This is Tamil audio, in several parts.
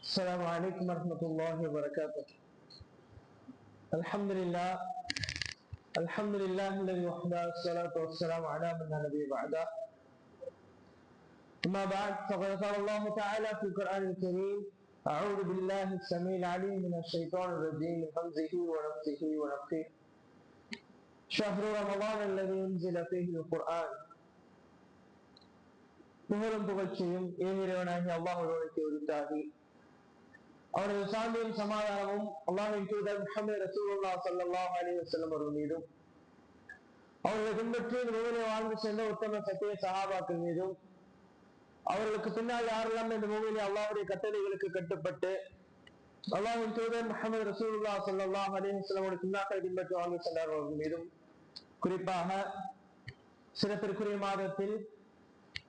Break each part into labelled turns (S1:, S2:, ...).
S1: السلام عليكم ورحمة الله وبركاته. الحمد لله الذي وحده الصلاة والسلام على من لا نبي بعده. أما بعد فقد قال الله تعالى في القرآن الكريم: أعوذ بالله السميع العليم من الشيطان الرجيم من همزه ونفثه ونفثه. شهر رمضان الذي أنزل فيه القرآن. புகழும் புகழ்ச்சியும் ஏகிரவனாகி அல்லாஹ் ஒருவனுக்கு உரித்தாகி, அவரது சாந்தியும் சமாதானமும் அல்லாஹ்வின் தூதர் முஹம்மது ரசூலுல்லாஹ் ஸல்லல்லாஹு அலைஹி வஸல்லம் அவர்கள் மீதும், அவர்களை பின்பற்றி பூமியிலே வாழ்ந்து சென்ற உத்தம சத்திய சஹாபாக்கள் மீதும், அவர்களுக்கு பின்னால் யாரெல்லாம் இந்த பூமியிலே அல்லாஹ்வுடைய கட்டளைகளுக்கு கட்டுப்பட்டு அல்லாஹ்வின் தூதர் முஹம்மது ரசூலுல்லாஹ் ஸல்லல்லாஹு அலைஹி வஸல்லம் அவருடைய சுன்னாக்களை பின்பற்றி வாழ்ந்து சென்றவர்கள் மீதும், குறிப்பாக சிறப்பிற்குரிய மாதத்தில்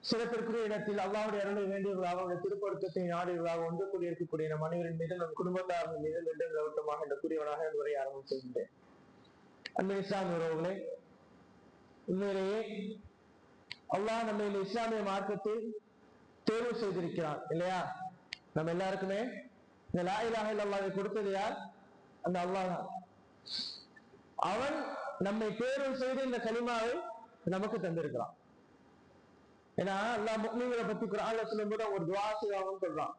S1: சிறப்பிற்குரிய இடத்தில் அல்லாஹ்வுடைய அருளை வேண்டியவர்களாக, அவருடைய திருப்பொருத்தத்தை நாடியவர்களாக ஒன்று கூடியிருக்கக்கூடிய நம் அனைவரின் மீது, நம் குடும்பத்தார்கள் மீது மீண்டும் கௌரவமாக இந்த கூறியவனாக உரையை ஆரம்பம் செய்கின்றேன். அன்பு இஸ்லாமிய உறவுகளே, உண்மையிலேயே அல்லாஹ் நம்ம இந்த இஸ்லாமிய மார்க்கத்தில் தேர்வு செய்திருக்கிறான் இல்லையா? நம்ம எல்லாருக்குமே இந்த லா இலாஹ இல்லல்லாஹை கொடுத்தது யார்? அந்த அல்லாஹ் தான். அவன் நம்மை தேர்வு செய்து இந்த கலிமாவை நமக்கு தந்திருக்கிறான். ஏன்னா அல்லாஹ் முஃமின்களை பத்தி குர்ஆன்ல சொல்லும்போது ஒரு துஆ செய்வாங்கன்னு சொல்றான்.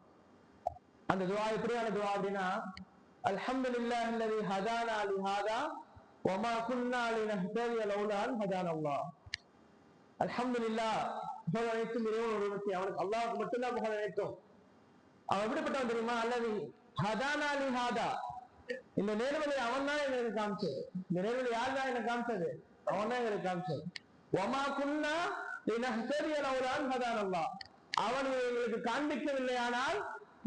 S1: அந்த துஆ எப்படியான துஆ அப்படின்னா, அல்ஹம்துலில்லாஹி அல்லதி ஹதானா லிஹாதா வமா குன்னா லினஹ்ததிய லௌலா அன் ஹதானல்லாஹ். அல்ஹம்துலில்லாஹ், புகழ் அனைத்தும் இறைவன் ஒருவனுக்கு, அவனுக்கு அல்லாஹ்வுக்கு மட்டும்தான் புகழ் அனைத்தும். அவன் எப்படிப்பட்டவன் தெரியுமா? அல்லது ஹதானா லிஹாதா, இந்த நேர்வழி அவன் தான் எனக்கு காமிச்சது. இந்த நேர்வழி யார் தான் எனக்கு காமிச்சது? அவன் தான் எனக்கு காமிச்சது. வமா குன்னா லினஹ்ததிய லௌலா அன் ஹதானல்லாஹ், அவன் எங்களுக்கு காண்பிக்கவில்லையானால்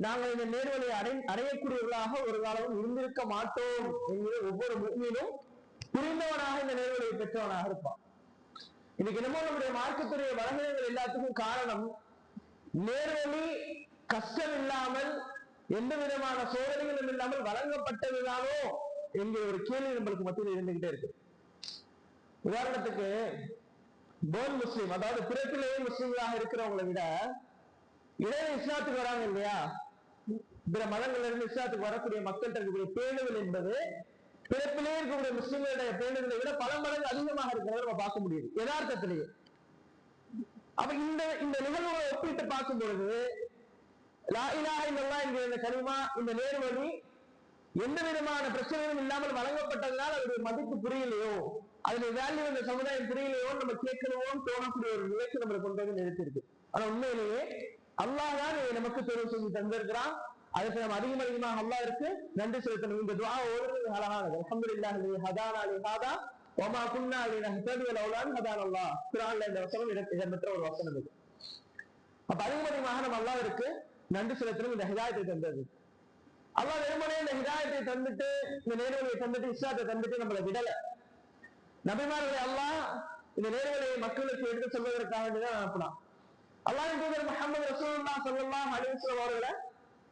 S1: நாங்கள் இந்த நேர்வழியை அடையக்கூடியவர்களாக ஒரு காலமும் இருந்திருக்க மாட்டோம் என்கிற ஒவ்வொரு முஃமினும் புரிந்தவனாக இந்த நேர்வழியை பெற்றவனாக இருப்பான். இன்னைக்கு என்னமோ நம்முடைய மார்க்கத்துடைய பலவீனங்கள் எல்லாத்துக்கும் காரணம், நேர்வழி கஷ்டம் இல்லாமல் எந்த விதமான சோதனைகளும் இல்லாமல் வழங்கப்பட்டதுதானோ என்கிற ஒரு கேள்வி நம்மளுக்கு மத்தியில் இருந்துகிட்டே இருக்கு. உதாரணத்துக்கு, போன் முஸ்லீம், அதாவது பிறப்பிலேயே முஸ்லீம்களாக இருக்கிறவங்களை விட இளைய இஸ்லாத்துக்கு வராங்க இல்லையா, பிற மதங்கள்ல இருந்து இஸ்லாத்துக்கு வரக்கூடிய மக்கள்கிட்ட இருக்கக்கூடிய பேணுதல் என்பது பிறப்பிலே இருக்கக்கூடிய முஸ்லீம்களுடைய பேணுதலை விட பல மடங்கு அதிகமாக இருக்கிறத நம்ம பார்க்க முடியுது யதார்த்தத்திலேயே. அப்ப இந்த நிகழ்வுகளை ஒப்பிட்டு பார்க்கும் பொழுது லா இலாஹ இல்லல்லாஹ் என்கிற இந்த கலிமா, இந்த நேர்வழி எந்த விதமான பிரச்சனையும் இல்லாமல் வழங்கப்பட்டதுனால அதனுடைய மதிப்பு புரியலையோ, அதனுடைய வேல்யூ இந்த சமுதாயம் புரியலையோ நம்ம கேட்கணுமோ தோணக்கூடிய ஒரு நிலைக்கு நம்மளை கொண்டு வந்து நிறுத்திருக்கு. ஆனா உண்மையிலேயே அல்லாஹ் தான் இதை நமக்கு தேர்வு செஞ்சு தந்திருக்கிறான். அதுக்கு நம்ம அதிகமாக அல்லாஹ்விற்கு நன்றி செலுத்தணும். இந்த துஆ ஓதுறது அழகானது. அல்ஹம்துலில்லாஹி அல்லதி ஹதானா லிஹாதா வமா குன்னா லினஹ்ததிய லௌலா அன் ஹதானல்லாஹ். குர்ஆன்ல இந்த வசனம் இடம்பெற்ற ஒரு வசனம் இது. அப்ப அதிகமாக நம்ம அல்லாஹ்விற்கு நன்றி செலுத்தணும். இந்த ஹிதாயத்தை தந்தது அல்லாஹ். வெறுமனே இந்த ஹிதாயத்தை தந்துட்டு, இந்த நேர்வழியை தந்துட்டு, இஸ்லாத்தை தந்துட்டு நம்மளை விடல. நபிமார்களை அல்லாஹ் இந்த நேர்வழியை மக்களுக்கு எடுத்து சொல்வதற்காக தான் அனுப்பினான். அல்லாஹ்வின் தூதர் முஹம்மது ரசூலுல்லாஹ் ஸல்லல்லாஹு அலைஹி வஸல்லம் அவர்களை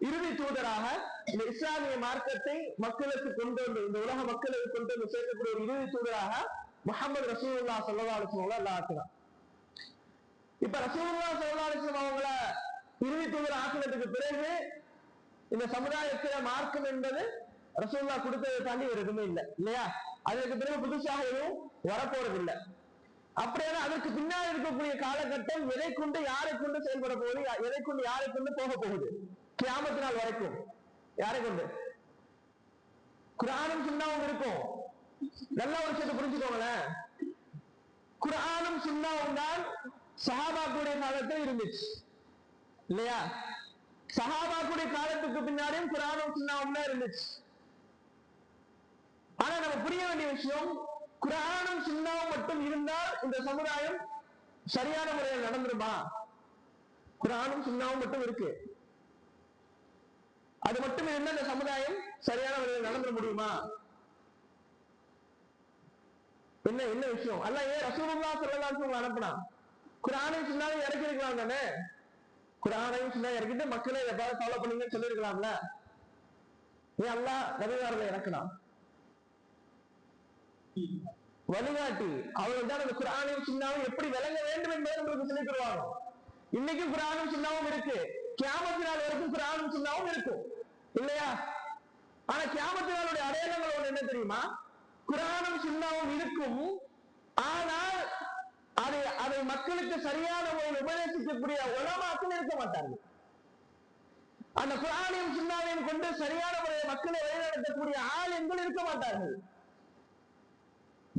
S1: இறுதி தூதராக இந்த இஸ்லாமிய மார்க்கத்தை மக்களுக்கு கொண்டு வந்து, இந்த உலக மக்களுக்கு கொண்டு வந்து சேர்க்கக்கூடிய ஒரு இறுதி தூதராக முஹம்மது ரசூலுல்லாஹ் ஸல்லல்லாஹு அலைஹி வஸல்லம் அல்லாஹ் ஆக்கினான். இப்ப ரசூலுல்லாஹ் ஸல்லல்லாஹு அலைஹி வஸல்லம் அவங்கள இறுதி தூதர் ஆக்கினதுக்கு பிறகு இந்த சமுதாயத்தில மார்க்கம் என்பது ரசூலுல்லாஹ் கொடுத்ததை தாண்டி ஒரு எதுவுமே இல்லை இல்லையா? அதற்கு பிறகு புதுசாக எதுவும் வரப்போறது இல்லை. அப்படியான அதற்கு பின்னால் இருக்கக்கூடிய காலகட்டம் எதை கொண்டு யாரை கொண்டு செயல்பட போகுது, எதை கொண்டு யாரை கொண்டு போக போகுது கியாமத் நாள் வரைக்கும்? யாரை கொண்டு? குர்ஆனும் சுன்னாவும் இருக்கும். நல்ல ஒரு விஷயத்தை புரிஞ்சுக்கோங்களேன். குர்ஆனும் சுன்னாவும் தான் சஹாபாக்களுடைய காலத்தில் இருந்துச்சு இல்லையா? சஹாபாக்களுடைய காலத்துக்கு பின்னாடியும் குர்ஆனும் சுன்னாவும் தான் இருந்துச்சு. ஆனா நம்ம புரிய வேண்டிய விஷயம், குர்ஆனும் சுன்னாவும் மட்டும் இருந்தால் இந்த சமுதாயம் சரியான முறையில் நடந்துருமா? குர்ஆனும் சுன்னாவும் மட்டும் இருக்கு, அது மட்டும் இருந்தால் இந்த சமுதாயம் சரியான முறையில் நடந்துட முடியுமா? என்ன விஷயம்? அல்லாஹ் ஏன் ரசூலுல்லாஹ் ஸல்லல்லாஹு அலைஹி வஸல்லம் அனுப்புனான்? குர்ஆனையும் சுன்னாவையும் இறக்கி இருக்கலாம் தானே? குர்ஆனையும் சுன்னா இறக்கிட்டு மக்களை எவ்வாறு ஃபாலோ பண்ணுங்கன்னு சொல்லியிருக்கலாம்ல. ஏன் அல்லாஹ் நபிமார்களை இறக்கலாம்? வழிகாட்டி அவர்கள் தான் அந்த குர்ஆனையும் சுன்னாவையும் எப்படி விளங்க வேண்டும் என்பதை உங்களுக்கு சொல்லித் தருவாங்க. இன்னைக்கும் குர்ஆனும் சுன்னாவும் இருக்கு, கியாமத் நாள் வரைக்கும் குர்ஆனும் சுன்னாவும் இருக்கும். இல்லையா? ஆனா கியாமத்து நாளுடைய அடையாளங்கள் ஒண்ணு என்ன தெரியுமா? குர்ஆனும் சுன்னாவும் இருக்கும், ஆனால் அதை மக்களுக்கு சரியான முறையில் உபதேசிக்கக்கூடிய உலமாக்கள் இருக்க மாட்டார்கள். அந்த குர்ஆனையும் சுன்னாவையும் கொண்டு சரியான முறையில் மக்களை வழிநடத்தக்கூடிய ஆலிம்கள் இருக்க மாட்டார்கள்.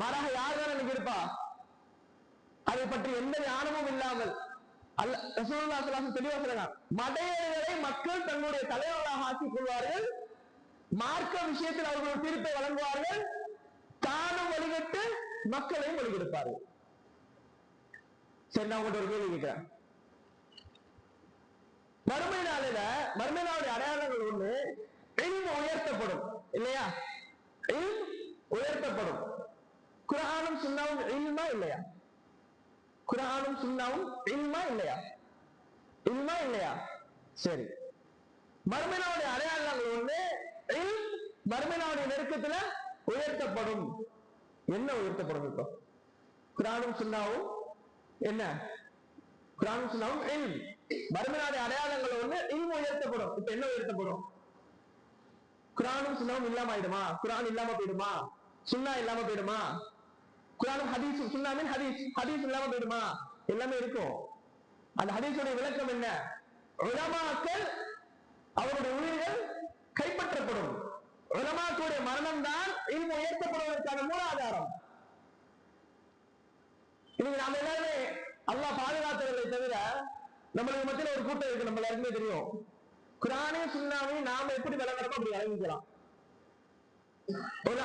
S1: மாறாக யார்தான் எனக்கு இருப்பா? அதை பற்றி எந்த ஞானமும் இல்லாமல் ரசூலுல்லாஹி ஸல்லல்லாஹு அலைஹி வஸல்லம் தெளிவாக சொல்றாங்க, மடையர்களை மக்கள் தங்களுடைய தலைவர்களாக ஆக்கிக் கொள்வார்கள், மார்க்க விஷயத்தில் அவர்கள் தீர்ப்பை வழங்குவார்கள், தானும் வழிகட்டு மக்களையும் வழிகெடுப்பார்கள். சரி, நான் உங்கள்கிட்ட ஒரு கேள்வி கேட்கிறேன். மறுமை நாளுடைய அடையாளங்கள் ஒண்ணு, இல்ம் உயர்த்தப்படும் இல்லையா? இல்ம் உயர்த்தப்படும். குர்ஆனும் சுன்னாவும் இல்மா இல்லையா? குர்ஆனும் சுன்னாவும் இல்மா இல்லையா? இல்மா இல்லையா? சரி, மறுமை நாளுடைய அடையாளங்கள் ஒண்ணு, இல்ம் மறுமை நாளுடைய நெருக்கத்துல உயர்த்தப்படும். என்ன உயர்த்தப்படும்? இப்போ குர்ஆனும் சுன்னாவும் என்ன? குர்ஆனும் சுன்னாவும் இல்ம். மறுமை நாளுடைய அடையாளங்கள் ஒண்ணு, இல்ம் உயர்த்தப்படும். இப்ப என்ன உயர்த்தப்படும்? குர்ஆனும் சுன்னாவும் இல்லாம ஆயிடுமா? குர்ஆன் இல்லாம போயிடுமா? சுன்னா இல்லாம போயிடுமா? குர்ஆனும் ஹதீஸ், சுன்னாவின் ஹதீஸ் இல்லாம போயிடுமா? எல்லாமே இருக்கும். அந்த ஹதீஸுடைய விளக்கம் என்ன? உலமாக்கள் அவருடைய உயிர்கள் கைப்பற்றப்படும். உலமாக்களுடைய மரணம் தான் இல்ம் உயர்த்தப்படுவதற்கான மூல ஆதாரம். இன்னைக்கு நாம எல்லாருமே அல்லாஹ் பாதுகாத்தவர்களை தவிர நம்மளுக்கு மத்தியில் ஒரு கூட்டம் இருக்கு, நம்ம எல்லாருக்குமே தெரியும். குர்ஆனையும் சுன்னாவையும் நாம எப்படி விளங்குறோமோ அப்படி விளங்கிக்கலாம். ஒரு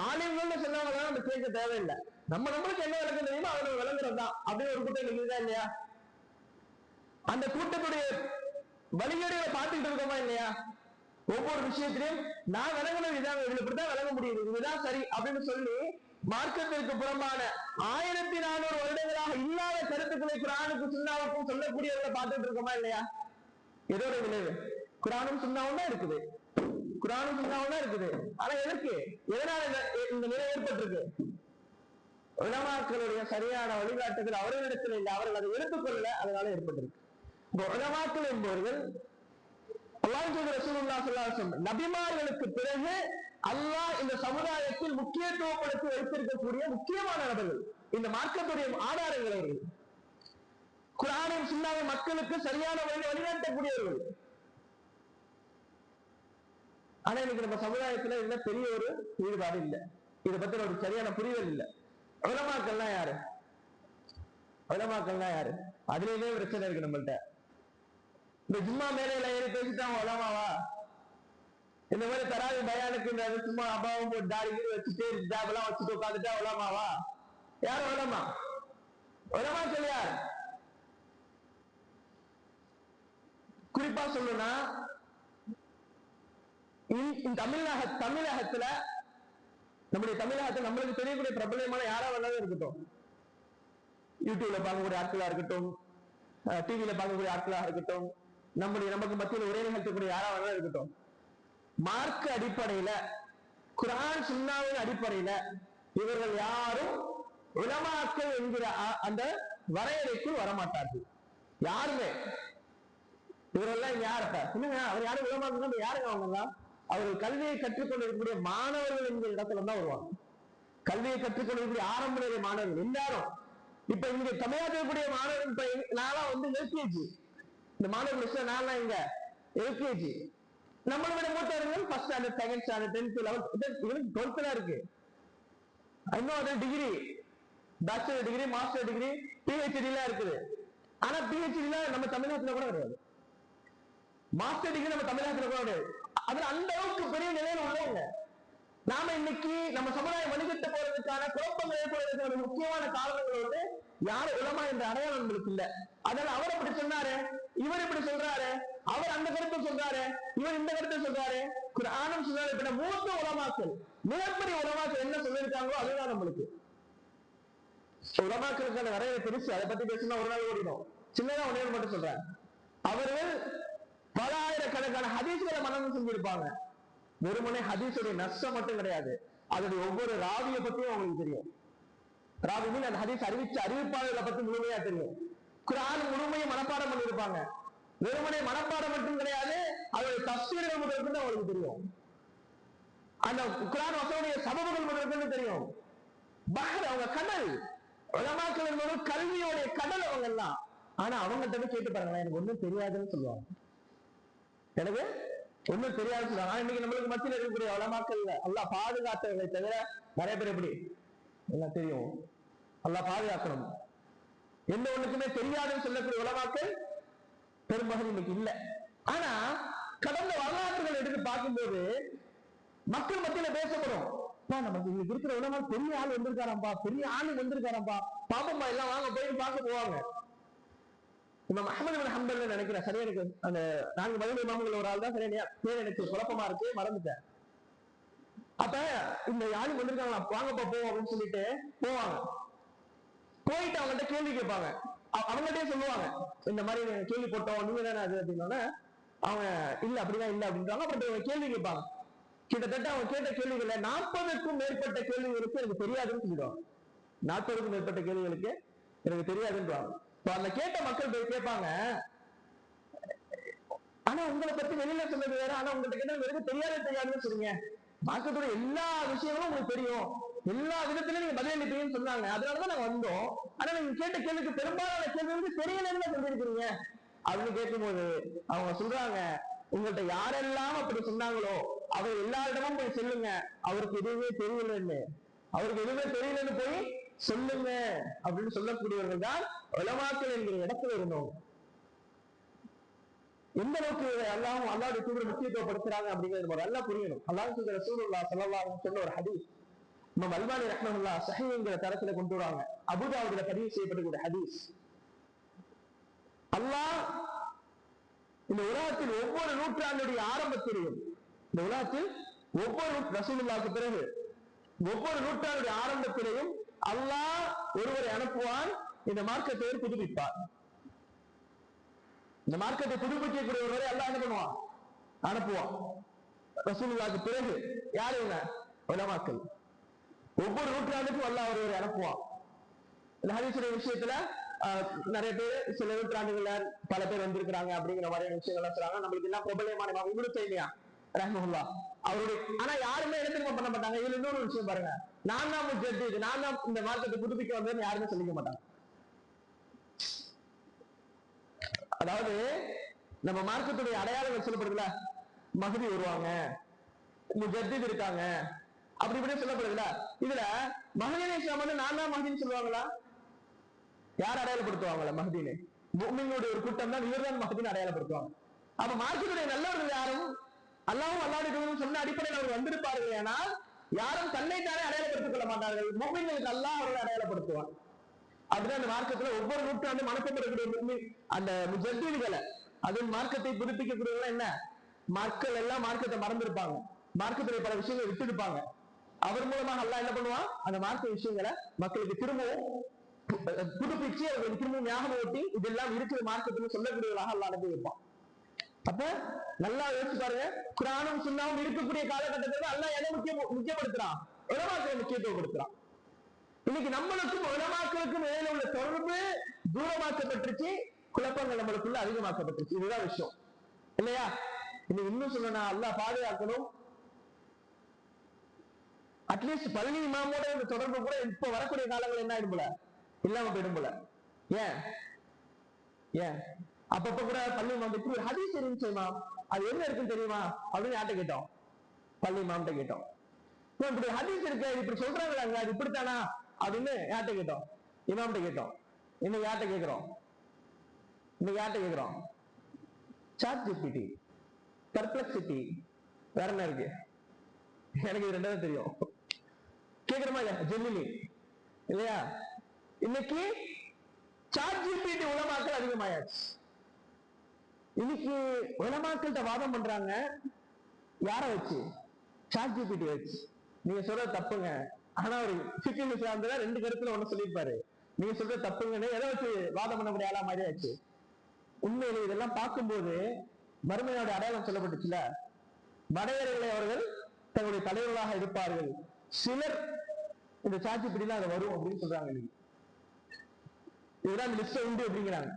S1: ஆலிம்கள்னு சொன்னவங்க நம்ம கேட்க தேவையில்லை. நம்மளுக்கு என்ன விளக்கம் தெரியுமோ அவர்கள் விளங்குறது தான் அப்படின்னு ஒரு கூட்டம் இருக்குதா இல்லையா? அந்த கூட்டத்துடைய வழிகேடுகளை பார்த்துக்கிட்டு இருக்கோமா இல்லையா? ஒவ்வொரு விஷயத்திலையும் நான் விளங்கணும், இதான் இப்படித்தான் விளங்க முடியுது, இதுதான் சரி அப்படின்னு சொல்லி மார்க்கத்திற்கு புறம்பான 1400 வருடங்களாக இல்லாத கருத்துக்களை குர்ஆனுக்கு சுன்னாவுக்கும் சொல்லக்கூடியவர்களை பார்த்துட்டு இருக்கோமா இல்லையா? இதோட விளைவு குர்ஆனும் சுன்னாவும் தான் இருக்குது. குர்ஆனும் சுன்னாவும் தான் இருக்குது. ஆனா எதற்கு, எதனால இந்த நிலை ஏற்பட்டிருக்கு? உலமாக்களுடைய சரியான வழிகாட்டுதல் அவர்களிடத்தில் இல்லை, அவர்கள் அதை எடுத்துக்கொள்ள, அதனால ஏற்பட்டிருக்கு. உலமாக்கள் என்பவர்கள் அல்லாஹ் ரசூலுல்லாஹி ஸல்லல்லாஹு அலைஹி வஸல்லம் நபிமார்களுக்கு பிறகு அல்லாஹ் இந்த சமுதாயத்தில் முக்கியத்துவப்படுத்தி வைத்திருக்கக்கூடிய முக்கியமான நபர்கள், இந்த மார்க்கத்துடைய ஆதாரங்கள் அவர்கள். குர்ஆனையும் சுன்னாவை மக்களுக்கு சரியான வழியில் வழிகாட்டக்கூடியவர்கள். ஆனா இன்னைக்கு நம்ம சமுதாயத்துல இதுல பெரிய ஒரு ஈடுபாடு இல்லை, இதை பத்தி ஒரு சரியான புரிதல் இல்லை. உலமாக்கள்லாம் யாரு? உலமாக்கள்லாம் யாரு? அதுலயுமே பிரச்சனை இருக்கு நம்மள்ட்ட. இந்த ஜும்மா மேலையில ஏறி பேசிட்டாங்க உலமாவா? இந்த மாதிரி தராவி பயானுக்கு இந்த சும்மா அபாவும் போட்டு தாடி வச்சுட்டு ஜாபெல்லாம் வச்சுட்டு உட்காந்துட்டா உலமாவா? யார் உலமா? உலமாக்கள் யார்? குறிப்பா சொல்லுனா, தமிழகத்துல நம்முடைய தமிழகத்தில் நம்மளுக்கு தெரியக்கூடிய பிரபலமான யாரா வேணாலும் இருக்கட்டும், யூடியூப்ல பார்க்கக்கூடிய ஆட்களா இருக்கட்டும், டிவியில பார்க்கக்கூடிய ஆட்களா இருக்கட்டும், நமக்கு மத்தியில் உரை நிகழ்த்தக்கூடிய யாரா வேணாலும் இருக்கட்டும், மார்க்க அடிப்படையில குர்ஆன் சுன்னாவின் அடிப்படையில இவர்கள் யாரும் உலமாக்கள் என்கிற அந்த வரையறைக்குள் வரமாட்டார்கள். யாருமே இவரெல்லாம் யாருப்ப அவர் யாரும் உலமாக்கள் யாருங்க? அவங்க அவர்கள் கல்வியை கற்றுக்கொண்டிருக்கக்கூடிய மாணவர்கள் என்கிற இடத்துல தான் வருவாங்க. கல்வியை கற்றுக்கொண்டிருக்கக்கூடிய ஆரம்ப நிலை மாணவர்கள் எல்லாரும். இப்ப இங்க தமிழகக்கூடிய மாணவர்கள், இப்ப நான்லாம் வந்து எல்கேஜி, இந்த மாணவர்கள் நான்லாம் இங்க எல்கேஜி, நம்மளை விட மூத்தவர்கள் first standard, second standard, 10th, 11th, 12th இருக்கு. இன்னும் அது degree, bachelor degree, master degree, PhD எல்லாம் இருக்குது. ஆனா பிஹெச்டி எல்லாம் நம்ம தமிழகத்துல கூட கிடையாது. மாஸ்டர் டிகிரி நம்ம தமிழகத்துல கூட கிடையாது. அதுல அந்த அளவுக்கு பெரிய நிலையில உள்ளவங்க. நாம இன்னைக்கு நம்ம சமுதாயம் வழிகட்ட போறதுக்கான குழப்பங்கள் ஏற்படுவதற்கான முக்கியமான காரணங்கள் வந்து யாரும் உலமா என்ற அடையாளம் நம்மளுக்கு இல்ல. அதனால அவர் அப்படி சொன்னாரு, இவர் இப்படி சொல்றாரு, அவர் அந்த கருத்தை சொல்றாரு, இவர் இந்த கருத்தை சொல்றாரு. குர்ஆனும் சுன்னாவும் மூத்த உலமாக்கள், மிகப்பெரிய உலமாக்கள் என்ன சொல்லியிருக்காங்களோ அதுதான் நம்மளுக்கு. உலமாக்களுக்கான வரைய பெருசு, அதை பத்தி பேசினா ஒரு நாள் ஓடிடும். சின்னதா ஒன்னே மட்டும் சொல்றேன். அவர்கள் பல ஆயிரக்கணக்கான ஹதீஸ்களை மனனம் செஞ்சிருப்பாங்க. வெறுமனே ஹதீஸுடைய நஷ்டம் மட்டும் கிடையாது, அதோடைய ஒவ்வொரு ராவியை பத்தியும் அவங்களுக்கு தெரியும். ராவியின் அந்த ஹதீஸ் அறிவிப்பாளர்களை பத்தி முழுமையா தெரியும். குர்ஆன் முழுமையை மனப்பாடம் பண்ணியிருப்பாங்க. வெறுமனே மனப்பாடம் மட்டும் கிடையாது, அதோடைய தஃசீர்கள் முதற்கொண்டு அவங்களுக்கு தெரியும். அந்த குர்ஆன் வசனங்களுடைய சபபுகள் முதற்கொண்டு தெரியும். பஹர், அவங்க கடல். உலமாக்கள் என்பது கல்வியோடைய கடல் அவங்க எல்லாம். ஆனா அவங்கள்ட்ட போய் கேட்டு பாருங்களேன், எனக்கு ஒண்ணும் தெரியாதுன்னு சொல்லுவாங்க. எனக்கு ஒண்ணும் தெரியாது சொல்லுவாங்க. ஆனா இன்னைக்கு நம்மளுக்கு மத்தியில் இருக்கக்கூடிய உலமாக்கள் அல்லாஹ் பாதுகாத்தவர்களை தவிர நிறைய பேர் எப்படி எல்லாம் தெரியும். அல்லாஹ் பாதுகாக்கணும். எந்த ஒண்ணுக்குமே தெரியாதுன்னு சொல்லக்கூடிய உலமாக்கள் பெரும்பகுதி இன்னைக்கு இல்லை. ஆனா கடந்த வரலாற்றுகள் எடுத்து பார்க்கும்போது மக்கள் மத்தியில பேசப்படும், நமக்கு இன்னைக்கு இருக்கிற உலமா பெரிய ஆள் வந்திருக்காராம்பா, பெரிய ஆளு வந்திருக்காராம்பா, பாப்பம்மா எல்லாம் வாங்க போய் பார்க்க போவாங்க. இமாம் அஹ்மது பின் ஹம்பல் நினைக்கிறேன், சரியா எனக்கு அந்த 4 மதுரை இமாம்கள் ஒரு ஆள் தான், சரியா பேர் எனக்கு குழப்பமா இருக்கு, மறந்துட்டேன். அப்ப இந்த ஆளு வந்திருக்காங்களா, வாங்கப்பா போவோம் அப்படின்னு சொல்லிட்டு போவாங்க. போயிட்டு அவங்கள்ட்ட கேள்வி கேட்பாங்க. அவங்கள்ட்டே சொல்லுவாங்க, இந்த மாதிரி கேள்வி போட்டோம், நீங்க தானே அது அப்படின்னா அவங்க இல்ல அப்படிதான் இல்ல அப்படின்றாங்க. அப்புறம் கேள்வி கேட்பாங்க. கிட்டத்தட்ட அவங்க கேட்ட கேள்விகளை 40க்கும் மேற்பட்ட கேள்விகளுக்கு எனக்கு தெரியாதுன்னு சொல்லிடுவாங்க. 40க்கும் மேற்பட்ட கேள்விகளுக்கு எனக்கு தெரியாதுன்றாங்க. அந்த கேட்ட மக்கள் போய் கேட்பாங்க, ஆனா உங்களை பத்தி வெளியில சொன்னது வேற, ஆனா உங்கள்கிட்ட கேட்ட வெறும் தெரியாதுன்னு சொல்றீங்க. மார்க்கத்தோட எல்லா விஷயங்களும் உங்களுக்கு தெரியும், எல்லா விதத்திலும் நீங்க பதிலளிப்பீங்கன்னு சொன்னாங்க, அதனாலதான் நாங்க வந்தோம். ஆனா நீங்க கேட்ட கேள்விக்கு பெரும்பாலான கேள்விகளுக்கு தெரியலன்னு சொல்லியிருக்கிறீங்க அப்படின்னு கேட்கும்போது அவங்க சொல்றாங்க, உங்கள்கிட்ட யாரெல்லாம் அப்படி சொன்னாங்களோ அவர் எல்லாரிடமும் போய் சொல்லுங்க, அவருக்கு எதுவுமே தெரியலன்னு, அவருக்கு எதுவுமே தெரியலன்னு போய் சொல்லுங்க அப்படின்னு சொல்லக்கூடியவர்கள் தான் உலமாக்கள் என்கிற இடத்துல இருந்தோம். எந்த அளவுக்கு அல்லாஹ்வுடைய தூதர் முக்கியத்துவப்படுத்துறாங்க அப்படிங்கிறது நல்லா புரியணும். அல்லாஹ் தூதர் ரசூலுல்லாஹி ஸல்லல்லாஹு அலைஹி வஸல்லம் சொன்ன ஒரு ஹதீஸ் இமாம் அல்பானி ரஹ்மத்துல்லாஹ் ஸஹீஹ்ங்கிற தரத்துல கொண்டு வராங்க. அபூ தாவூதுல பதிவு செய்யப்பட்ட ஹதீஸ். அல்லாஹ் இந்த உலகத்தில் ஒவ்வொரு நூற்றாண்டுடைய ஆரம்பத்திலையும், இந்த உலகத்தில் ஒவ்வொரு ரசூலுல்லாஹ்வுக்கு பிறகு ஒவ்வொரு நூற்றாண்டுடைய ஆரம்பத்திலையும் அல்லாஹ் ஒருவரை அனுப்புவான், இந்த மார்க்கத்தை புதுப்பிப்பார். இந்த மார்க்கத்தை புதுப்பிக்கக்கூடிய ஒருவரை அல்லாஹ் என்ன பண்ணுவான், அனுப்புவான். ரசூலுல்லாஹ்வுக்கு பிறகு யாரு இவங்க? உலமாக்கள். ஒவ்வொரு நூற்றாண்டுக்கும் அல்லாஹ் ஒருவரை அனுப்புவான். இந்த ஹதீஸுடைய விஷயத்துல நிறைய பேர் சில நூற்றாண்டுகள்ல பல பேர் வந்திருக்கிறாங்க அப்படிங்கிற மாதிரியான விஷயங்கள் சொல்றாங்க. நம்மளுக்கு எல்லாம் பிரபலமான இப்னு தைமியா ரஹ்மத்துல்லாஹ் அவருடைய, ஆனா யாருமே எடுத்துக்க பண்ண மாட்டாங்க. இதுல இன்னொரு விஷயம் பாருங்க, நான் தான் முஜத்தீத், நான் தான் இந்த மார்க்கத்தை புதுப்பிக்க வந்தேன்னு யாருமே சொல்லிக்க மாட்டாங்க. அதாவது நம்ம மார்க்கத்துடைய அடையாளங்கள் சொல்லப்படுதுல, மஹ்தி வருவாங்க, முஜத்தீத் இருக்காங்க, அப்படி இப்படி சொல்லப்படுதுல, இதுல மஹ்தி இஸ்லாம் வந்து நான் தான் மஹ்தின்னு சொல்லுவாங்களா? யார் அடையாளப்படுத்துவாங்களா மஹ்தின்னு? முஃமின்களுடைய ஒரு கூட்டம் தான் இவர்தான் மஹ்தின்னு அடையாளப்படுத்துவாங்க. அப்ப மார்க்கத்துடைய நல்லவர்கள் யாரும் அல்லாஹ்வும் அல்லாஹ்வுடைய சொன்ன அடிப்படையில் அவர் வந்திருப்பார்கள். ஆனால் யாரும் தன்னைத்தானே அடையாளப்படுத்திக் கொள்ள மாட்டார்கள். முஃமின்களுக்கு அல்லாஹ் அவர்களை அடையாளப்படுத்துவார். அப்படிதான் அந்த மார்க்கத்துல ஒவ்வொரு நூற்றாண்டும் அனுப்பப்படக்கூடிய அந்த முஜத்தீதுகளை, அது மார்க்கத்தை புதுப்பிக்கக்கூடியவங்க என்ன, மக்கள் எல்லாம் மார்க்கத்தை மறந்திருப்பாங்க, மார்க்கத்துடைய பல விஷயங்களை விட்டுருப்பாங்க. அவர் மூலமாக அல்லாஹ் என்ன பண்ணுவான், அந்த மார்க்க விஷயங்களை மக்களுக்கு திரும்பவும் புதுப்பிச்சு அவர்களுக்கு திரும்பவும் ஞாபகம் ஊட்டி இதெல்லாம் இருக்கிற மார்க்கத்துன்னு சொல்லக்கூடியவர்களாக அல்லாஹ் அனுப்பி வைப்பான். அப்ப நல்லா யோசிச்சு பாருங்க, குர்ஆனும் சுன்னாவும் இருக்கக்கூடிய காலகட்டத்தில் அல்லாஹ் எதை முக்கியப்படுத்துறான், உலமாக்களை முக்கியத்துவப்படுத்துறான். இன்னைக்கு நம்மளுக்கும் உலமாக்களுக்கும் இடையில உள்ள தொடர்பு தூரமாக்கப்பட்டுச்சு, குழப்பங்கள் நம்மளுக்குள்ள அதிகமாக்கப்பட்டுச்சு. இதுதான் விஷயம் இல்லையா? இன்னைக்கு இன்னும் சொன்னா அல்லாஹ் பாதுகாக்கணும். அட்லீஸ்ட் பள்ளி இமாமோட இந்த தொடர்பு கூட இப்ப வரக்கூடிய காலங்கள் என்ன ஆயிடும் போல, இல்லாம போயிடும் போல. ஏன் ஏன் அப்பப்ப கூட பள்ளி இமாம் இப்படி ஒரு ஹதீஸ் இருந்துச்சு இமாம், அது என்ன இருக்குன்னு தெரியுமா அப்படின்னு யார்கிட்ட கேட்டோம்? பள்ளி இமாம்கிட்ட கேட்டோம். இப்படி ஹதீஸ் இருக்கு, இப்படி சொல்றாங்களாங்க, அது இப்படித்தானா அப்படின்னு யார்கிட்ட கேட்டோம்? இமாம்கிட்ட கேட்டோம். இன்னும் யார்கிட்ட கேட்கிறோம்? இன்னைக்கு யார்கிட்ட கேட்கிறோம்? சாட் ஜிபிடி, பர்ப்ளெக்சிட்டி, வேற என்ன இருக்கு? எனக்கு இது ரெண்டாவது தெரியும். கேட்கிறோமா இல்ல? ஜெமினி இல்லையா? இன்னைக்கு சாட் ஜிபிடி உலமாக்கள் அதிகமாயாச்சு. இன்னைக்கு உலமாக்கள்கிட்ட வாதம் பண்றாங்க, யார வச்சு? சாட் ஜிபிடி வச்சு. நீங்க சொல்றது தப்புங்க, ஆனா ஒரு ஃபிக்ஹ் இஸ்லாம்ல 2 கருத்துல ஒண்ணு சொல்லியிருப்பாரு, நீங்க சொல்றது தப்புங்கன்னு எதை வச்சு வாதம் பண்ண முடிய ஆளா மாதிரி ஆச்சு. உண்மையில இதெல்லாம் பார்க்கும்போது மறுமையோட அடையாளம் சொல்லப்பட்டுச்சுல, வடையர்களை அவர்கள் தங்களுடைய தலைவர்களாக இருப்பார்கள், சிலர் இந்த சாட்சி பிடிலாம் அதை வரும் அப்படின்னு சொல்றாங்க. இதுதான் லிஸ்ட் உண்டு அப்படிங்கிறாங்க.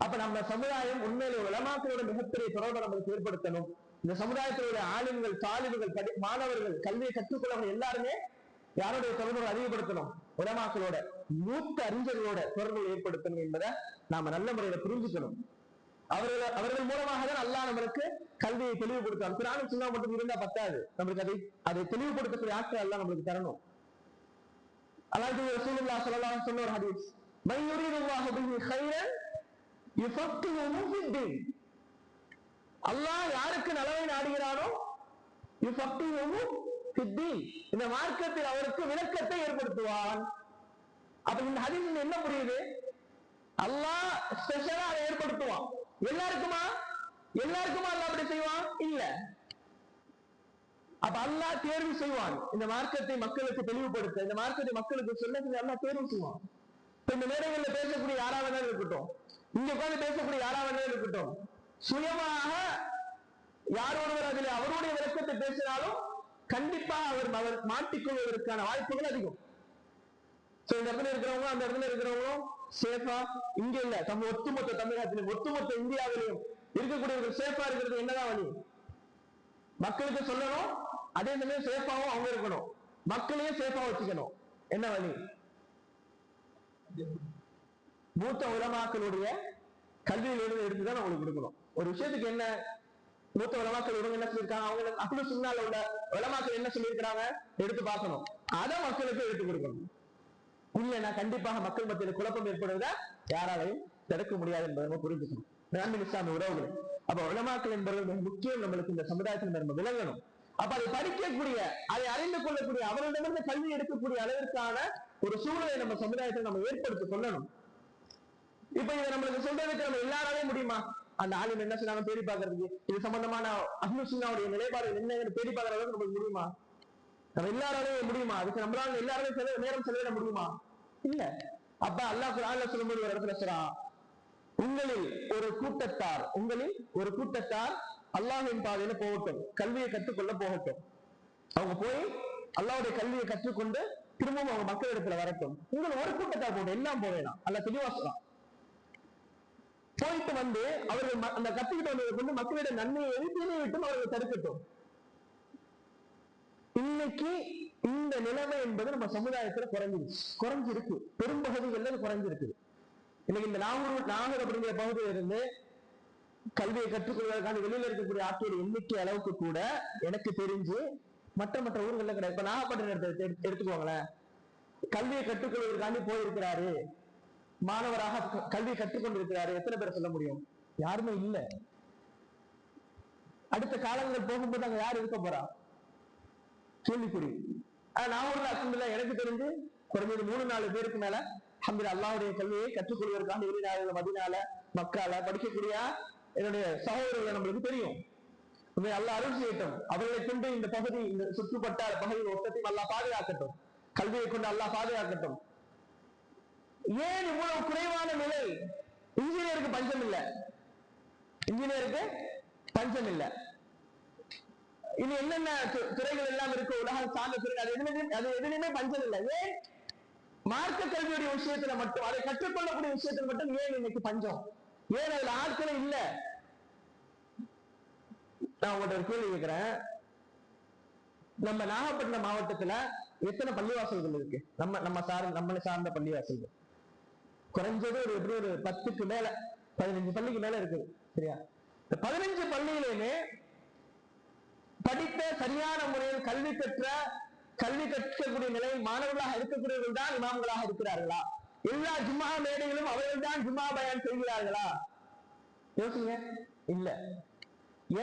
S1: அப்ப நம்ம சமுதாயம் உண்மையிலே உலமாக்களோட மிகப்பெரிய தொடர்பை நம்மளுக்கு ஏற்படுத்தணும். இந்த சமுதாயத்தினுடைய ஆளுங்கள், தாலிபுகள், மாணவர்கள், கல்வியை கற்றுக்கொள்ளவங்க எல்லாருமே யாருடைய தொடர்பை அதிகப்படுத்தணும்? உலமாக்களோட, மூத்த அறிஞர்களோட தொடர்பை ஏற்படுத்தணும் என்பதை நாம நல்ல முறையில புரிஞ்சுக்கணும். அவர்கள் மூலமாக தான் அல்லாஹ் நம்மளுக்கு கல்வியை தெளிவுபடுத்தும். குர்ஆன் சுன்னah மட்டும் இருந்தா பத்தாது, நம்மளுக்கு அதை தெளிவுபடுத்தக்கூடிய ஆட்கள் அல்லாஹ் நம்மளுக்கு தரணும். அல்லாஹ் ரசூலுல்லாஹ் ஸல்லல்லாஹு அலைஹி வஸல்லம் ஒரு ஹதீஸ், மன் யுரீதுல்லாஹு பிஹி கைரன் யுஃபக்கிஹுஹு ஃபித்தீன். அல்லாஹ் யாருக்கு நலவை நாடுகிறானோ யுஃபக்கிஹுஹு ஃபித்தீன், இந்த மார்க்கத்தில் அவருக்கு விளக்கத்தை ஏற்படுத்துவான். அப்ப இந்த ஹதீஸ்ல என்ன புரியுது? அல்லாஹ் ஸ்பெஷலா அதை ஏற்படுத்துவான். எல்லாருக்குமா அல்லாஹ் அப்படி செய்வான்? இல்ல. அப்ப அல்லாஹ் தேர்வு செய்வான். இந்த மார்க்கத்தை மக்களுக்கு தெளிவுபடுத்த, இந்த மார்க்கத்தை மக்களுக்கு சொல்ல அல்லாஹ் தேர்வு செய்வான். இந்த மேடைகள்ல பேசக்கூடிய யாராவது இருக்கட்டும், இங்க உட்கார்ந்து பேசக்கூடிய யாராவது இருக்கட்டும், சுயமாக யார் ஒருவர் அதில் அவருடைய விளக்கத்தை பேசினாலும் கண்டிப்பா அவர் மாட்டிக்கொள்வதற்கான வாய்ப்புகள் அதிகம். இந்த இடத்துல இருக்கிறவங்க அந்த இடத்துல இருக்கிறவங்களும் சேஃபா இங்க இல்ல, நம்ம ஒட்டுமொத்த தமிழகத்திலும் ஒட்டுமொத்த இந்தியாவிலையும் இருக்கக்கூடியவர்கள் சேஃபா இருக்கிறது என்னதான் வழி? மக்களுக்கு சொல்லணும், அதே சமயம் சேஃபாவும் அவங்க இருக்கணும், மக்களையும் சேஃபா வச்சுக்கணும். என்ன வழி? மூத்த உலமாக்களுடைய கல்வியிலிருந்து எடுத்துதான் அவங்களுக்கு கொடுக்கணும். ஒரு விஷயத்துக்கு என்ன மூத்த உலமாக்கள் இவங்க என்ன சொல்லியிருக்காங்க, அவங்க அக்குழு சுன்னால உள்ள உலமாக்கள் என்ன சொல்லியிருக்கிறாங்க எடுத்து பார்க்கணும், அதை மக்களுக்கு எடுத்து கொடுக்கணும். இல்லைன்னா கண்டிப்பாக மக்கள் மத்தியில் குழப்பம் ஏற்படுவதை யாராலையும் தடுக்க முடியாது என்பதை நம்ம புரிஞ்சுக்கணும். அன்பின் இஸ்லாமிய உறவுகள், அப்ப உலமாக்கள் என்பவர்கள் முக்கியம் நம்மளுக்கு இந்த சமுதாயத்தில் நம்ம விளங்கணும். அப்ப அதை படிக்கக்கூடிய, அதை அறிந்து கொள்ளக்கூடிய, அவர்களிடமிருந்து கல்வி எடுக்கக்கூடிய அளவிற்கான ஒரு சூழலை நம்ம சமுதாயத்தில் நம்ம ஏற்படுத்திக் கொள்ளணும். இப்ப இதை நம்மளுக்கு சொல்றதுக்கு நம்ம எல்லாராலையும் முடியுமா? அந்த ஆளும் என்ன சொன்னாங்க தேடி பார்க்கறதுக்கு, இது சம்பந்தமான அஹ்லு சுன்னாவுடைய நிலைப்பாடு என்னன்னு தேடி பார்க்கற அளவுக்கு நமக்கு முடியுமா? நம்ம எல்லாராலையும் முடியுமா? அதுக்கு நம்மளால எல்லாராலையும் நேரம் செலவிட முடியுமா? இல்ல. அப்ப அல்லாஹ் குர்ஆன்ல சொல்லும்போது ஒரு இடத்துல சொல்றான், உங்களில் ஒரு கூட்டத்தார் அல்லாஹ்வின் பாதையில போகட்டும், கல்வியை கற்றுக்கொள்ள போகட்டும். அவங்க போய் அல்லாஹ்வுடைய கல்வியை கற்றுக்கொண்டு திரும்பவும் அவங்க மக்கள் இடத்துல வரட்டும். உங்கள் ஒரு கூட்டத்தார் போட்டு எல்லாம் போவேலாம். அல்லாஹ் தெளிவா சொல்றான். போயிட்டு வந்து அவர்கள் அந்த கத்துக்கிட்டு வந்ததை கொண்டு மக்களிடம் நன்மையை எழுப்பினை விட்டும் அவர்கள் தடுக்கட்டும். இன்னைக்கு இந்த நிலைமை என்பது நம்ம சமுதாயத்துல குறைஞ்சிருக்கு, பெரும்பகுதிகள்ல குறைஞ்சிருக்கு. இன்னைக்கு இந்த நாகூர் அப்படிங்கிற பகுதியில இருந்து கல்வியை கற்றுக்கொள்வதற்கான வெளியில இருக்கக்கூடிய ஆட்சியோட எண்ணிக்கை அளவுக்கு கூட எனக்கு தெரிஞ்சு மற்ற ஊர்கள்ல கிடையாது. இப்ப நாகப்பட்டினத்தை எடுத்துக்கோங்களேன், கல்வியை கற்றுக்கொள்வதற்காண்டி போயிருக்கிறாரு, மாணவராக கல்வி கற்றுக்கொண்டிருக்கிறாரு, எத்தனை பேர் சொல்ல முடியும்? யாருமே இல்ல. அடுத்த காலங்கள் போகும்போது அங்க யார் இருக்க போறா? கேள்விக்குறி. நாகூர்ல அல்ஹம்துலில்லாஹ் எனக்கு தெரிஞ்சு குறைஞ்சது 3-4 பேருக்கு மேல அல்ஹம்துலில்லாஹ் அல்லாஹ்வுடைய கல்வியை கற்றுக்கொள்வதற்காக வெளிநாடுகள், மதீனால, மக்கால படிக்கக்கூடிய என்னுடைய சகோதரர்கள் நம்மளுக்கு தெரியும். அல்லாஹ் அருள் செய்யட்டும், அவர்களை கொண்டு இந்த பகுதி, இந்த சுற்றுப்பட்ட பகுதியில் ஒட்டத்தையும் அல்லாஹ் பாதுகாக்கட்டும், கல்வியை கொண்டு அல்லாஹ் பாதுகாக்கட்டும். ஏன் இவ்வளவு குறைவான நிலை? இன்ஜினியருக்கு பஞ்சம் இல்ல, இனி என்னென்ன துறைகள் எல்லாம் இருக்கு, உலகம் சார்ந்த துறைகள், அது எதுலையுமே பஞ்சம் இல்லை. ஏன் மார்க்க கல்வியுடைய விஷயத்துல மட்டும், அதை கற்றுக்கொள்ளக்கூடிய விஷயத்துல மட்டும் ஏன் இன்னைக்கு பஞ்சம்? ஏன் அதுல ஆட்களே இல்ல? நான் உங்கள்ட்ட ஒரு கேள்வி கேட்கிறேன். நம்ம நாகப்பட்டினம் மாவட்டத்துல எத்தனை பள்ளிவாசல்கள் இருக்கு? நம்மளை சார்ந்த பள்ளிவாசல்கள் குறைஞ்சது எப்படி ஒரு 10க்கு மேல, 15 பள்ளிக்கு மேல இருக்குது. சரியா? இந்த 15 பள்ளியிலுமே படித்த சரியான முறையில் கல்வி கற்கக்கூடிய நிலையில் மாணவர்களாக இருக்கக்கூடியவர்கள் தான் இமாம்களாக இருக்கிறார்களா? எல்லா ஜும்மா மேடைகளும் அவர்கள் தான் ஜும்மா பயான் செய்கிறார்களா? யோசிங்க. இல்ல.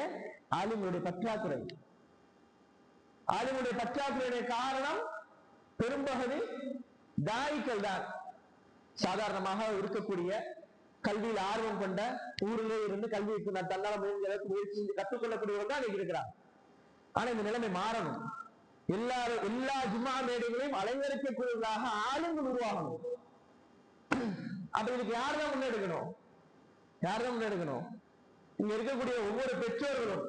S1: ஏன்? ஆலிமுடைய பற்றாக்குறை. ஆலிமுடைய பற்றாக்குறையுடைய காரணம் பெரும்பகுதி தாயிகள் தான். சாதாரணமாக இருக்கக்கூடிய கல்வியில் ஆர்வம் கொண்ட ஊரிலே இருந்து கல்விக்கு தன்னால முயற்சி கற்றுக்கொள்ளக்கூடியவர்கள் தான் இருக்கிறார். ஆனா இந்த நிலைமை மாறணும். எல்லா ஜும்மா மேடைகளையும் அலங்கரிக்கக்கூடியவர்களாக ஆளுங்கள் உருவாகணும். அப்ப இதுக்கு யார்தான் முன்னெடுக்கணும்? இங்க இருக்கக்கூடிய ஒவ்வொரு பெற்றோர்களும்,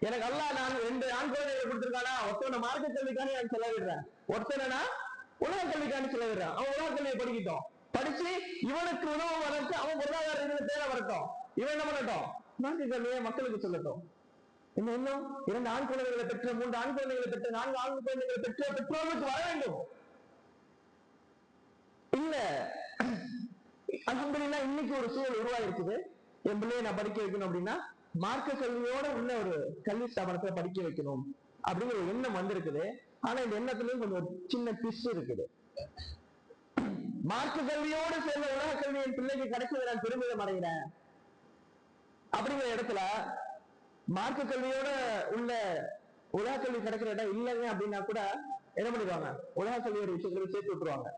S1: எனக்கு அல்லாஹ் நான் 2 ஆண் குழந்தைகளை கொடுத்திருக்கானா, ஒருத்தனை மார்க்க கல்விக்காண்டி நான் செலவிடுறேன், ஒருத்தனை உலக கல்விக்காண்டி செலவிடுறேன், அவன் உலக கல்வியை படிக்கட்டும். படிச்சு இவனுக்கு உணவு வரட்டு, அவன் பொருளாதார ரீதியில தேவை வரட்டும், இவன் என்ன பண்ணட்டும், மார்க்க கல்வியை மக்களுக்கு சொல்லட்டும். இன்னும் 2 ஆண் குழந்தைகளை பெற்ற, 3 ஆண் குழந்தைகளை பெற்ற, 4 ஆண் குழந்தைகளை பெற்ற பெற்றோர்களுக்கு வர வேண்டும். இல்ல அல்ஹம்துலில்லாஹ் இன்னைக்கு ஒரு சூழல் உருவாயிருக்குது. என் பிள்ளையை நான் படிக்க வைக்கணும் அப்படின்னா மார்க்க கல்வியோட உள்ள ஒரு கல்வி ஸ்தாபனத்துல படிக்க வைக்கணும் அப்படிங்கிற ஒரு எண்ணம் வந்திருக்குது. ஆனா இந்த எண்ணத்துலயும் கொஞ்சம் ஒரு சின்ன ட்விஸ்ட் இருக்குது. மார்க்க கல்வியோடு சேர்ந்த உலக கல்வி என் பிள்ளைக்கு கிடைச்சதை நான் பெருமிதம் அடைகிறேன் அப்படிங்கிற இடத்துல மார்க்க கல்வியோட உள்ள உலக கல்வி கிடைக்கிற இடம் இல்லைங்க அப்படின்னா கூட என்ன பண்ணிடுவாங்க, உலக கல்வியோட விஷயங்களை சேர்த்து விட்டுருவாங்க.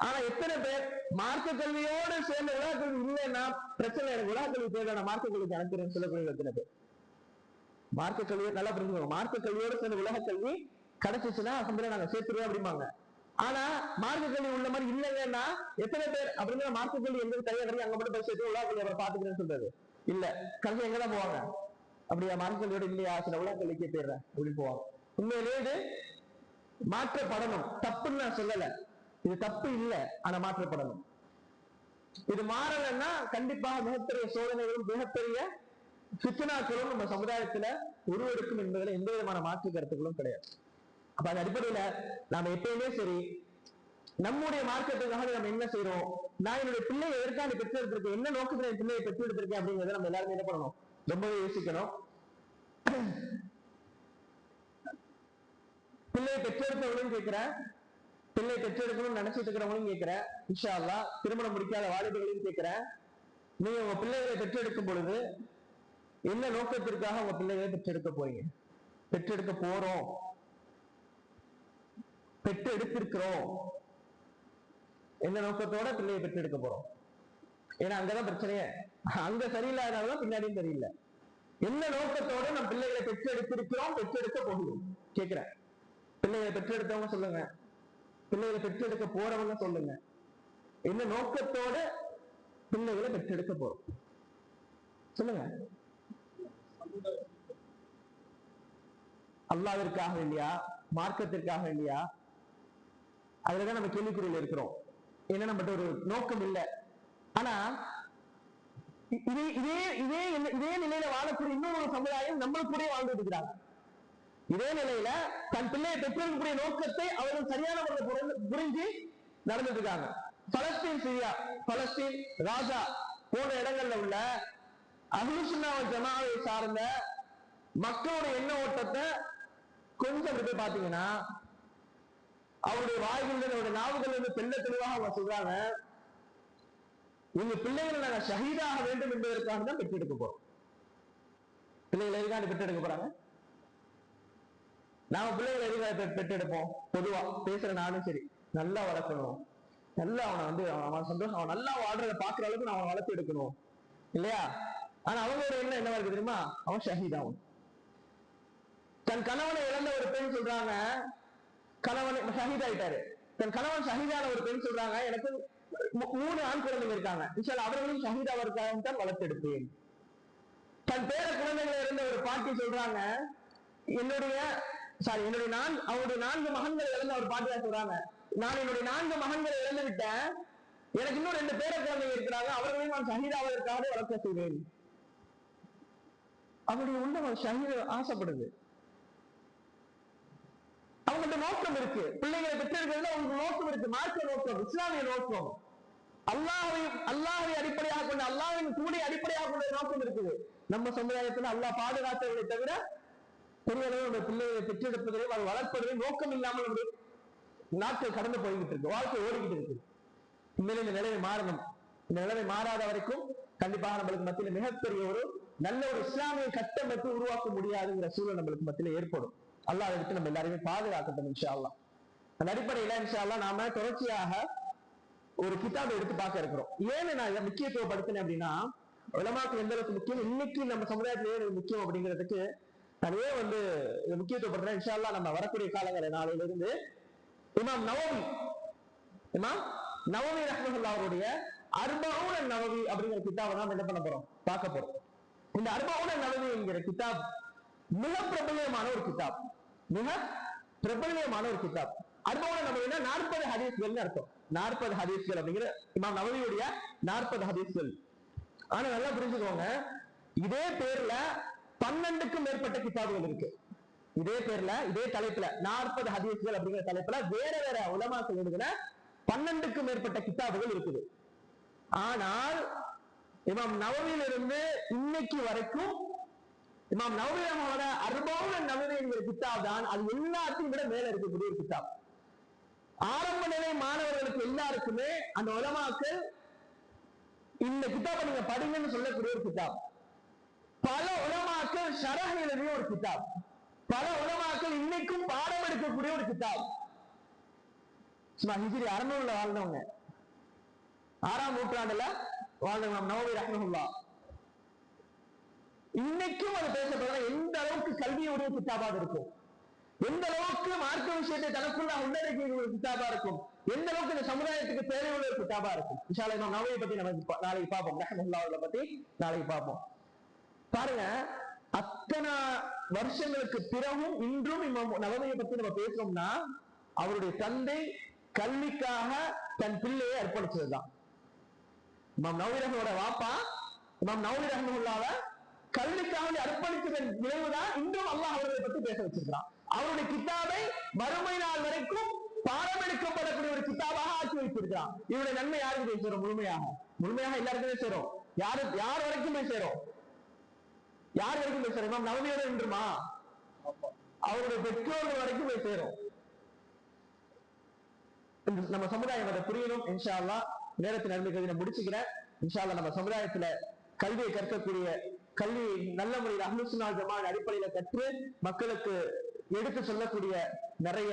S1: ஆனா எத்தனை பேர் மார்க்க கல்வியோடு சேர்ந்த உலக கல்வி இல்லைன்னா பிரச்சனை, எனக்கு உலக கல்வி தேவையான மார்க்க கல்விக்கு அனுப்புறேன்னு சொல்லக்கூடிய எத்தனை பேர் மார்க்க கல்வியை நல்லா புரிஞ்சுக்கோங்க. மார்க்க கல்வியோடு சேர்ந்த உலக கல்வி கிடைச்சிச்சுன்னா அசம்பிளை நாங்க சேர்த்துருவோம் அப்படிம்பாங்க. ஆனா மார்க்க கல்வி உள்ள மாதிரி இல்லைங்கன்னா எத்தனை பேர் அப்படிங்கிற மார்க்க கல்வி எங்க கையை கல்வி அங்க மட்டும் போய் சேர்த்து உலக கல்வி அவரை பாத்துக்கிறேன்னு சொல்றது இல்ல. கல்வி எங்கதான் போவாங்க, அப்படியா மார்க்க கல்வியோட இல்லையா சில உலக கல்விக்கே போயிடுறேன் அப்படின்னு போவாங்க. உண்மையிலேயே இது மாற்றப்படணும், தப்புன்னு நான் சொல்லல, இது தப்பு இல்லை, ஆனா மாற்றப்படணும். இது மாறலன்னா கண்டிப்பாக மிகப்பெரிய சோதனைகளும் மிகப்பெரிய ஃபித்னாக்களும் நம்ம சமுதாயத்துல உருவெடுக்கும் என்பதில் எந்த விதமான மாற்று கருத்துக்களும் கிடையாது. அப்ப அந்த அடிப்படையில நாம எப்பயுமே சரி, நம்முடைய மார்க்கத்துக்காக நம்ம என்ன செய்யறோம், நான் என்னுடைய பிள்ளையை எதற்காக பெற்றெடுத்திருக்கேன், என்ன நோக்கத்துல என் பிள்ளையை பெற்றெடுத்திருக்கேன் அப்படிங்கிறத நம்ம எல்லாருமே என்ன பண்ணணும், ரொம்பவே யோசிக்கணும். பிள்ளையை பெற்றெடுத்தவங்களும் கேட்கிறேன், பிள்ளை பெற்றெடுக்கணும்னு நினைச்சிட்டு இருக்கிறவங்களும் கேட்கிறேன், இன்ஷா அல்லாஹ் திருமணம் முடிக்காத வாலிபர்களையும் கேட்கிறேன், நீங்க உங்க பிள்ளைகளை பெற்றெடுக்கும் பொழுது என்ன நோக்கத்திற்காக உங்க பிள்ளைகளை பெற்றெடுக்க போறீங்க, பெற்றெடுக்க போறோம், பெற்று எடுத்திருக்கிறோம், என்ன நோக்கத்தோட பிள்ளையை பெற்றெடுக்க போறோம். ஏன்னா அங்கதான் பிரச்சனையே, அங்க சரியில்லாதனாலதான் பின்னாடியும் சரியில்லை. என்ன நோக்கத்தோட நம்ம பிள்ளைகளை பெற்று எடுத்திருக்கிறோம், பெற்றெடுக்க போகிறோம் கேட்கிறேன். பிள்ளைகளை பெற்றெடுத்தவங்க சொல்லுங்க, பிள்ளைகளை பெற்றெடுக்க போறவங்க சொல்லுங்க, என்ன நோக்கத்தோட பிள்ளைகளை பெற்றெடுக்க போறோம் சொல்லுங்க. அல்லாஹ்விற்காக வேண்டியா, மார்க்கத்திற்காக வேண்டியா, அதுலதான் நம்ம கேள்விக்குறியில் இருக்கிறோம். ஏன்னா நம்மகிட்ட ஒரு நோக்கம் இல்லை. ஆனா இதே இதே இதே இதே நிலையில வாழக்கூடிய இன்னொரு சமுதாயம் நம்மளுக்கு கூட வாழ்ந்துட்டு இருக்கிறாங்க. இதே நிலையில தன் பிள்ளையை பெற்றெடுக்கக்கூடிய நோக்கத்தை அவர்கள் சரியான முறையில் புரிஞ்சு நடந்துட்டு இருக்காங்க. பலஸ்தீன், சிரியா, பலஸ்தீன், காசா போன்ற இடங்கள்ல உள்ள அஹ்லுஸ் சுன்னah வல் ஜமாஅவை சார்ந்த மக்களுடைய எண்ண ஓட்டத்தை கொஞ்சம் போய் பாத்தீங்கன்னா அவருடைய வாய்களில், அவருடைய நாவுகள் வந்து தெள்ள தெளிவாக அவங்க சொல்றாங்க, எங்க பிள்ளைகளை நாங்க ஷஹீதாக வேண்டும் என்பதற்காக தான் பெற்றெடுக்க போறோம். பிள்ளைகளை எதுக்காக பெற்றெடுக்க போறாங்க? நாம பிள்ளைகளை எதுக்காக பெற்றெடுப்போம்? பொதுவா பேசுற நானும் சரி, நல்லா வளர்க்கணும், நல்லா அவனை வந்து அவன் சந்தோஷம், அவன் நல்லா வாழ்றதை பாக்குற அளவுக்கு நான் அவன் வளர்த்து எடுக்கணும் இல்லையா? ஆனா அவங்களோட எண்ணம் என்னவா இருக்கு தெரியுமா? அவன் ஷஹீதாகும். தன் கணவனை இழந்த ஒரு பெண் சொல்றாங்க, கணவன் ஷஹீத் ஆயிட்டாரு, தன் கணவன் ஷஹீதான ஒரு பெண் சொல்றாங்க, எனக்கு 3 ஆண் குழந்தைங்க இருக்காங்க, அவர்களையும் ஷஹீதாவதற்காக தான் வளர்த்தெடுப்பேன். தன் பேர குழந்தைகளை இருந்த ஒரு பாட்டி சொல்றாங்க, அவருடைய 4 மகன்களை இழந்த ஒரு பாட்டியா சொல்றாங்க, நான் என்னுடைய 4 மகன்களை இழந்து விட்டேன், எனக்கு இன்னும் 2 பேர குழந்தைங்க இருக்கிறாங்க, அவர்களையும் நான் ஷஹீதாவதற்காக வளர்க்க செய்வேன். அவருடைய உள்ளம் ஷஹீத் ஆசைப்படுது, அவங்கள்ட்ட நோக்கம் இருக்கு, பிள்ளைகளை பெற்றெடுக்கிறதுல அவங்களுக்கு நோக்கம் இருக்கு, மார்க்க நோக்கம், இஸ்லாமிய நோக்கம், அல்லாஹ்வை அடிப்படையாக கொண்ட, அல்லாஹ்வின் கூடி அடிப்படையாக கொண்ட நோக்கம் இருக்குது. நம்ம சமுதாயத்துல அல்லாஹ் பாதுகாத்தவர்களை தவிர பெரிய அளவு நம்ம பிள்ளைகளை பெற்றெடுப்பதையும் அதை வளர்ப்பதையும் நோக்கம் இல்லாமல் நம்முடைய நாட்கள் கடந்து போய்கிட்டு இருக்கு, வாழ்க்கை ஓடிக்கிட்டு இருக்கு. உண்மையில இந்த நிலைமை மாறணும். இந்த நிலைமை மாறாத வரைக்கும் கண்டிப்பாக நம்மளுக்கு மத்தியில மிகப்பெரிய ஒரு நல்ல ஒரு இஸ்லாமிய கட்டமைப்பு உருவாக்க முடியாதுங்கிற சூழல் நம்மளுக்கு மத்தியில ஏற்படும். அல்லாஹ் அதை விட்டு நம்ம எல்லாருமே பாதுகாக்கட்டும் இன்ஷா அல்லாஹ். அந்த அடிப்படையில இன்ஷா அல்லாஹ் நாம தொடர்ச்சியாக ஒரு கிதாபை எடுத்து பார்க்க இருக்கிறோம். ஏன்னு நான் இதை முக்கியத்துவப்படுத்தினேன் அப்படின்னா, உலமாக்கள் எந்த அளவுக்கு முக்கியம், இன்னைக்கு நம்ம சமுதாயத்திலேயே முக்கியம் அப்படிங்கிறதுக்கு நான் ஏன் வந்து இதை முக்கியத்துவப்படுத்துறேன். இன்ஷா அல்லாஹ் நம்ம வரக்கூடிய காலங்களில் நாளையிலிருந்து இமாம் நவவி ரஹ்மத்துல்லாஹி அவருடைய அர்பஊன் அன்-நவவி அப்படிங்கிற கிதாபை தான் என்ன பண்ண போறோம், பார்க்க போறோம். இந்த அர்பஊன் அன்-நவவி என்கிற கிதாப் மிக பிரபல்யமான ஒரு கிதாப், மிக பிரபல்யமான ஒரு கிதாப். அர்பஊன் அன்-நவவினா 40 ஹதீஸ்கள்னு அர்த்தம். 40 ஹதீஸ்கள் அப்படிங்கிற இமாம் நவவியுடைய 40 ஹதீஸ்கள். ஆனா நல்லா புரிஞ்சுக்கோங்க, இதே பேர்ல 12க்கும் மேற்பட்ட கிதாபுகள் இருக்கு. இதே பேர்ல இதே தலைப்புல 40 ஹதீஸ்கள் அப்படிங்கிற தலைப்புல வேற வேற உலமாக்கள் எழுதின 12க்கும் மேற்பட்ட கிதாபுகள் இருக்குது. ஆனால் இமாம் நவவியிலிருந்து இன்னைக்கு வரைக்கும் இமாம் நவவியோட அர்பவுன் நவவி என்கிற கிதாப் தான் அது எல்லாத்தையும் விட மேல இருக்கக்கூடிய ஒரு கிதாப். ஆரம்ப நிலை மாணவர்களுக்கு எல்லாருக்குமே அந்த உலமாக்கள் இந்த கிதாபை நீங்க படிங்கன்னு சொல்லக்கூடிய ஒரு கிதாப். பல உலமாக்கள் ஷரஹ் எழுதிய ஒரு கிதாப். பல உலமாக்கள் இன்னைக்கும் பாடம் எடுக்கக்கூடிய ஒரு கிதாப். ஹிஜ்ரி 600ல வாழ்ந்தவங்க, 6ஆம் நூற்றாண்டுல வாழ்ந்தவங்க நவவி ரஹ்மத்துல்லாஹ். இன்னைக்கும் அது பேசப்படுற எந்த அளவுக்கு கல்வியுடைய கிதாபாக இருக்கும், எந்த அளவுக்கு மார்க்க விஷயத்தை தனக்குள்ள உள்ளடக்கிய ஒரு கிதாபா இருக்கும், எந்த அளவுக்கு இந்த சமுதாயத்துக்கு தேவையுள்ள ஒரு கிதாபா இருக்கும். இன்ஷா அல்லாஹ் இமாம் நவவியை பத்தி நம்ம நாளைக்கு பார்ப்போம், ரஹ்மத்துல்லாஹ் பத்தி நாளைக்கு பார்ப்போம். பாருங்க, அத்தனை வருஷங்களுக்கு பிறகும் இன்றும் இமாம் நவவியை பத்தி நம்ம பேசுறோம்னா அவருடைய தந்தை கல்விக்காக தன் பிள்ளையை அர்ப்பணிச்சதுதான். இமாம் நவவி ரஹ்மத்துல்லாஹோட வாப்பா இமாம் நவவி ரஹ்மத்துல்லாஹ்வை கல்விக்காக அர்ப்பணித்ததன் விளைவுதான் இன்றும் அல்லாஹ் அவர்களை பற்றி பேச வச்சிருக்கிறான். அவருடைய கிதாபை மறுமை நாள் வரைக்கும் பாடம் எடுக்கப்படக்கூடிய ஒரு கிதாபாக ஆக்கி வைத்திருக்கிறான். இவருடைய நன்மை யாருக்கு போய் சேரும்? முழுமையாக எல்லாருக்குமே சேரும். யார் வரைக்கும் போய் சேரும்? யார் வரைக்கும் போய் சேரும்? இமாம் நவவியோட நின்றுமா? அவருடைய பெற்றோர்கள் வரைக்கும் போய் சேரும். நம்ம சமுதாயம் அதை புரியணும். இன்ஷா அல்லாஹ் நேரத்தில் நன்மைகளை முடிச்சுக்கிறேன். இன்ஷா அல்லாஹ் நம்ம சமுதாயத்துல கல்வியை கற்கக்கூடிய கல்வி நல்ல முறையில் அஹ்லுஸ் சுன்னah வல் ஜமாஅத் அடிப்படையில கற்று மக்களுக்கு எடுத்து சொல்லக்கூடிய நிறைய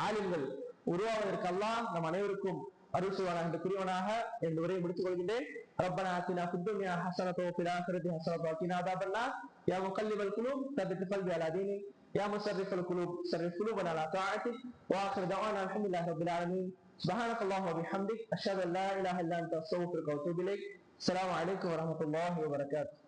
S1: ஆலிம்கள் உருவாவதற்கு அல்லாஹ் நம் அனைவருக்கும் அருள் செய்வானாக என்று கூறியவனாக என் உரையை முடித்துக் கொள்கின்றேன். ரப்பனா ஆத்தினா ஃபித் துன்யா ஹஸனத்தன் வ ஃபில் ஆখিরাতি ஹஸனத்தன் வ கினா அஸாபன்னார். யா முகல்லிபல் குலூப் தப்பித் கல்பி அலா தீனிக் யா முஸர்ரிஃபல் குலூப் ஸர்ரிஃப் குலூபனா அலா தாஅத்திக் வ ஆখির தஅவானா அல்ஹம்துலில்லாஹி ரப்பில் ஆலமீன். சுப்ஹானக்கல்லாஹு வ பிஹம்திக் அஷ்ஹது அன் லா இலாஹா இல்லா அன்த அஸ்தக்ஃபிருக வ அத்தூபு இலைக். அஸ்ஸலாமு அலைக்கும் வ ரஹ்மத்துல்லாஹி வ பரகாத்துஹு.